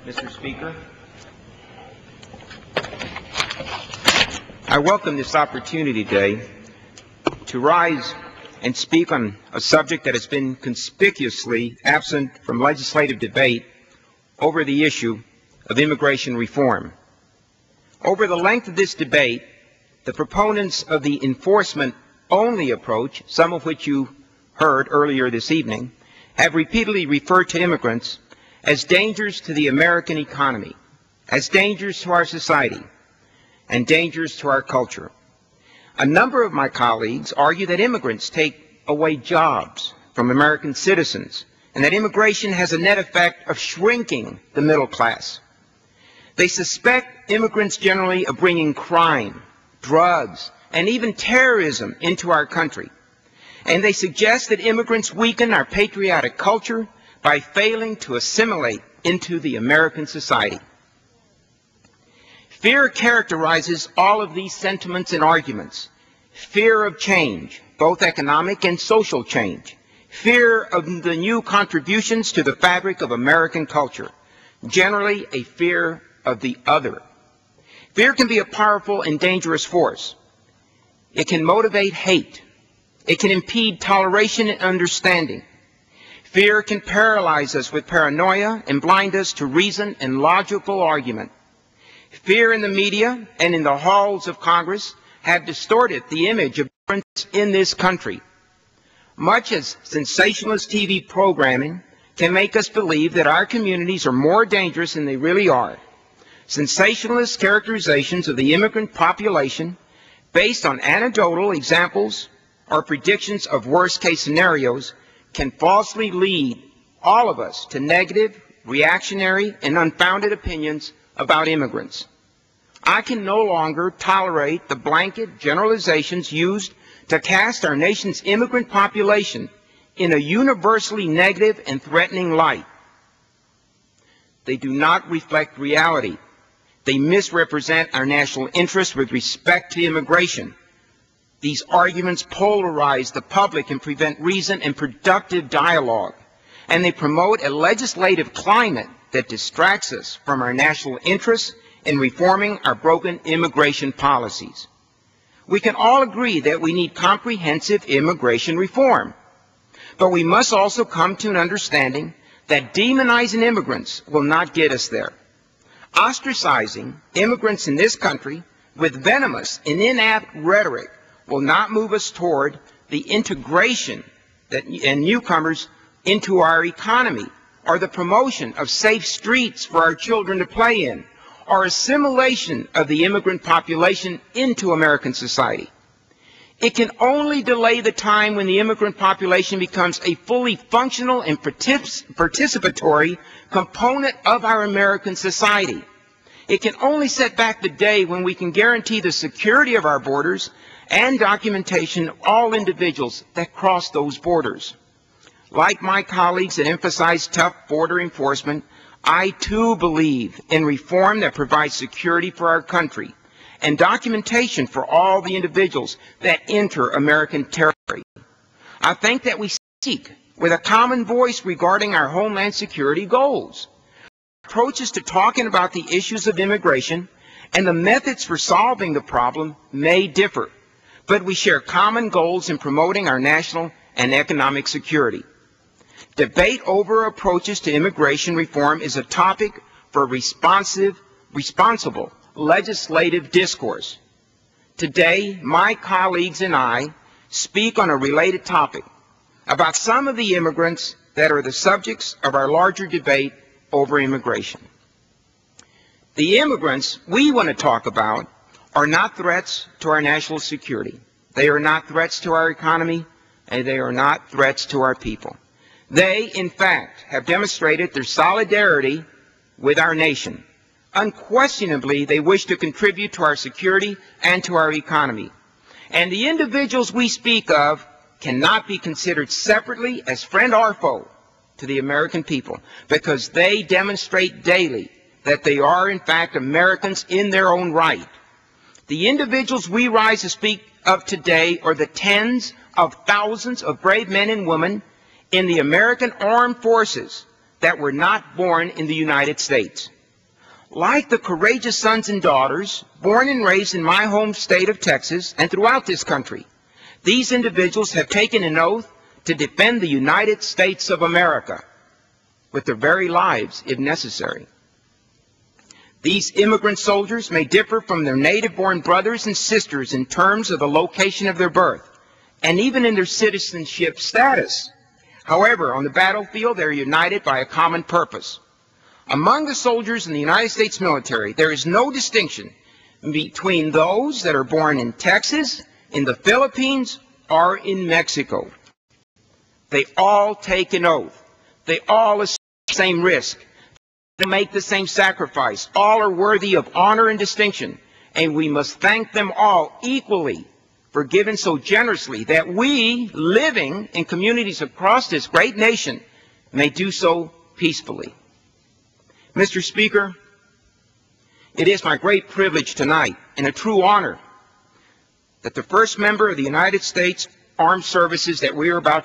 Mr. Speaker. I welcome this opportunity today to rise and speak on a subject that has been conspicuously absent from legislative debate over the issue of immigration reform. Over the length of this debate, the proponents of the enforcement-only approach, some of which you heard earlier this evening, have repeatedly referred to immigrants as dangers to the American economy, as dangers to our society, and dangers to our culture. A number of my colleagues argue that immigrants take away jobs from American citizens, and that immigration has a net effect of shrinking the middle class. They suspect immigrants generally of bringing crime, drugs, and even terrorism into our country. And they suggest that immigrants weaken our patriotic culture by failing to assimilate into the American society. Fear characterizes all of these sentiments and arguments. Fear of change, both economic and social change. Fear of the new contributions to the fabric of American culture. Generally, a fear of the other. Fear can be a powerful and dangerous force. It can motivate hate. It can impede toleration and understanding. Fear can paralyze us with paranoia and blind us to reason and logical argument. Fear in the media and in the halls of Congress have distorted the image of immigrants in this country. Much as sensationalist TV programming can make us believe that our communities are more dangerous than they really are. Sensationalist characterizations of the immigrant population based on anecdotal examples or predictions of worst-case scenarios can falsely lead all of us to negative, reactionary, and unfounded opinions about immigrants. I can no longer tolerate the blanket generalizations used to cast our nation's immigrant population in a universally negative and threatening light. They do not reflect reality. They misrepresent our national interests with respect to immigration. These arguments polarize the public and prevent reason and productive dialogue. And they promote a legislative climate that distracts us from our national interests in reforming our broken immigration policies. We can all agree that we need comprehensive immigration reform. But we must also come to an understanding that demonizing immigrants will not get us there. Ostracizing immigrants in this country with venomous and inapt rhetoric will not move us toward the integration and newcomers into our economy, or the promotion of safe streets for our children to play in, or assimilation of the immigrant population into American society. It can only delay the time when the immigrant population becomes a fully functional and participatory component of our American society. It can only set back the day when we can guarantee the security of our borders and documentation of all individuals that cross those borders. Like my colleagues that emphasize tough border enforcement, I too believe in reform that provides security for our country and documentation for all the individuals that enter American territory. I think that we speak with a common voice regarding our homeland security goals. Approaches to talking about the issues of immigration and the methods for solving the problem may differ, but we share common goals in promoting our national and economic security. Debate over approaches to immigration reform is a topic for responsible legislative discourse. Today, my colleagues and I speak on a related topic about some of the immigrants that are the subjects of our larger debate over immigration. The immigrants we want to talk about are not threats to our national security. They are not threats to our economy, and they are not threats to our people. They, in fact, have demonstrated their solidarity with our nation. Unquestionably, they wish to contribute to our security and to our economy. And the individuals we speak of cannot be considered separately as friend or foe to the American people, because they demonstrate daily that they are, in fact, Americans in their own right. The individuals we rise to speak of today are the tens of thousands of brave men and women in the American armed forces that were not born in the United States. Like the courageous sons and daughters born and raised in my home state of Texas and throughout this country, these individuals have taken an oath to defend the United States of America with their very lives if necessary. These immigrant soldiers may differ from their native-born brothers and sisters in terms of the location of their birth and even in their citizenship status. However, on the battlefield, they are united by a common purpose. Among the soldiers in the United States military, there is no distinction between those that are born in Texas, in the Philippines, or in Mexico. They all take an oath. They all assume the same risk. They make the same sacrifice. All are worthy of honor and distinction, and we must thank them all equally for giving so generously that we, living in communities across this great nation, may do so peacefully. Mr. Speaker, it is my great privilege tonight and a true honor that the first member of the United States Armed Services that we are about to